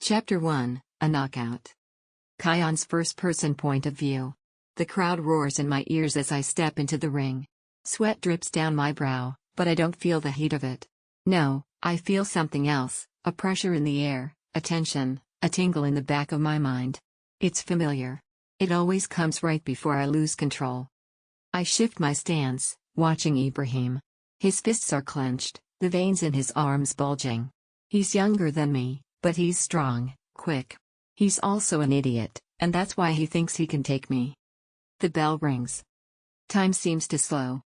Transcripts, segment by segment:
Chapter 1, A Knockout. Kyon's first-person point of view. The crowd roars in my ears as I step into the ring. Sweat drips down my brow, but I don't feel the heat of it. No, I feel something else, a pressure in the air, a tension, a tingle in the back of my mind. It's familiar. It always comes right before I lose control. I shift my stance, watching Ibrahim. His fists are clenched, the veins in his arms bulging. He's younger than me, but he's strong, quick. He's also an idiot, and that's why he thinks he can take me. The bell rings. Time seems to slow.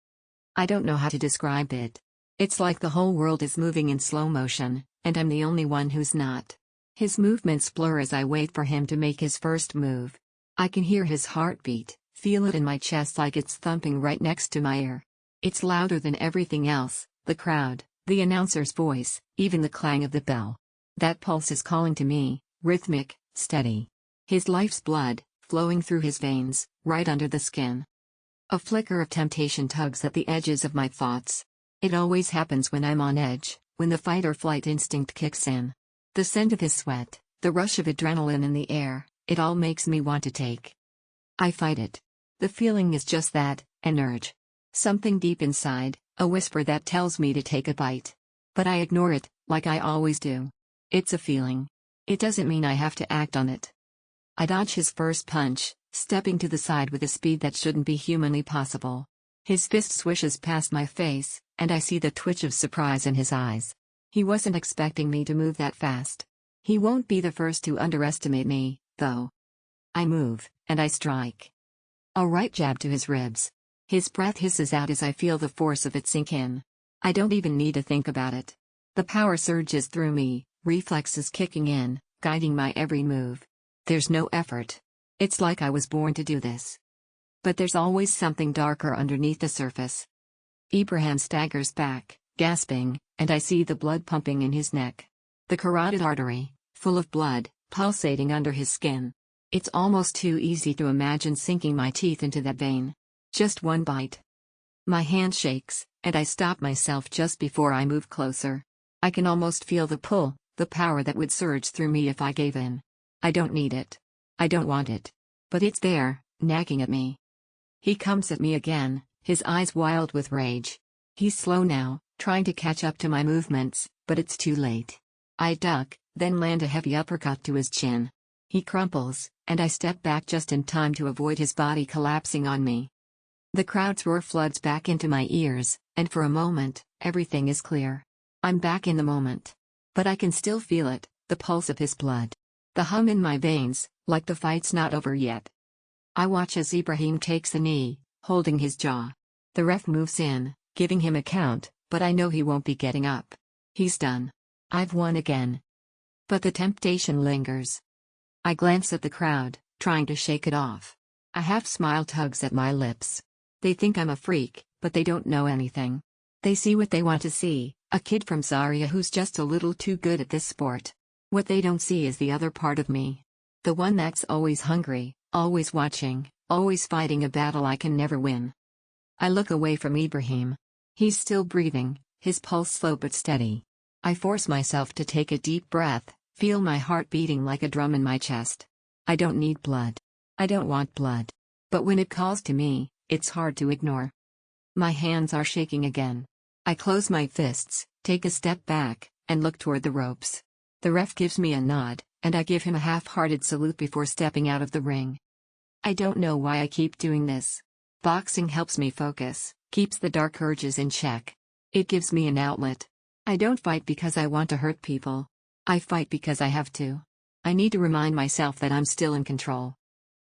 I don't know how to describe it. It's like the whole world is moving in slow motion, and I'm the only one who's not. His movements blur as I wait for him to make his first move. I can hear his heartbeat, feel it in my chest like it's thumping right next to my ear. It's louder than everything else, the crowd, the announcer's voice, even the clang of the bell. That pulse is calling to me, rhythmic, steady. His life's blood, flowing through his veins, right under the skin. A flicker of temptation tugs at the edges of my thoughts. It always happens when I'm on edge, when the fight-or-flight instinct kicks in. The scent of his sweat, the rush of adrenaline in the air, it all makes me want to take. I fight it. The feeling is just that, an urge. Something deep inside, a whisper that tells me to take a bite. But I ignore it, like I always do. It's a feeling. It doesn't mean I have to act on it. I dodge his first punch, stepping to the side with a speed that shouldn't be humanly possible. His fist swishes past my face, and I see the twitch of surprise in his eyes. He wasn't expecting me to move that fast. He won't be the first to underestimate me, though. I move, and I strike. A right jab to his ribs. His breath hisses out as I feel the force of it sink in. I don't even need to think about it. The power surges through me, reflexes kicking in, guiding my every move. There's no effort. It's like I was born to do this. But there's always something darker underneath the surface. Ibrahim staggers back, gasping, and I see the blood pumping in his neck. The carotid artery, full of blood, pulsating under his skin. It's almost too easy to imagine sinking my teeth into that vein. Just one bite. My hand shakes, and I stop myself just before I move closer. I can almost feel the pull, the power that would surge through me if I gave in. I don't need it. I don't want it. But it's there, nagging at me. He comes at me again, his eyes wild with rage. He's slow now, trying to catch up to my movements, but it's too late. I duck, then land a heavy uppercut to his chin. He crumples, and I step back just in time to avoid his body collapsing on me. The crowd's roar floods back into my ears, and for a moment, everything is clear. I'm back in the moment. But I can still feel it, the pulse of his blood. The hum in my veins, like the fight's not over yet. I watch as Ibrahim takes a knee, holding his jaw. The ref moves in, giving him a count, but I know he won't be getting up. He's done. I've won again. But the temptation lingers. I glance at the crowd, trying to shake it off. A half-smile tugs at my lips. They think I'm a freak, but they don't know anything. They see what they want to see, a kid from Zaria who's just a little too good at this sport. What they don't see is the other part of me. The one that's always hungry, always watching, always fighting a battle I can never win. I look away from Ibrahim. He's still breathing, his pulse slow but steady. I force myself to take a deep breath, feel my heart beating like a drum in my chest. I don't need blood. I don't want blood. But when it calls to me, it's hard to ignore. My hands are shaking again. I close my fists, take a step back, and look toward the ropes. The ref gives me a nod, and I give him a half-hearted salute before stepping out of the ring. I don't know why I keep doing this. Boxing helps me focus, keeps the dark urges in check. It gives me an outlet. I don't fight because I want to hurt people. I fight because I have to. I need to remind myself that I'm still in control.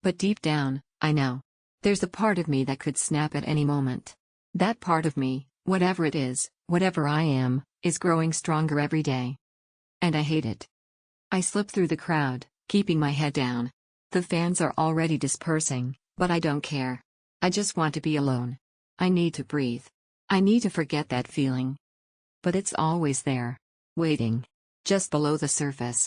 But deep down, I know. There's a part of me that could snap at any moment. That part of me, whatever it is, whatever I am, is growing stronger every day. And I hate it. I slip through the crowd, keeping my head down. The fans are already dispersing, but I don't care. I just want to be alone. I need to breathe. I need to forget that feeling. But it's always there. Waiting. Just below the surface.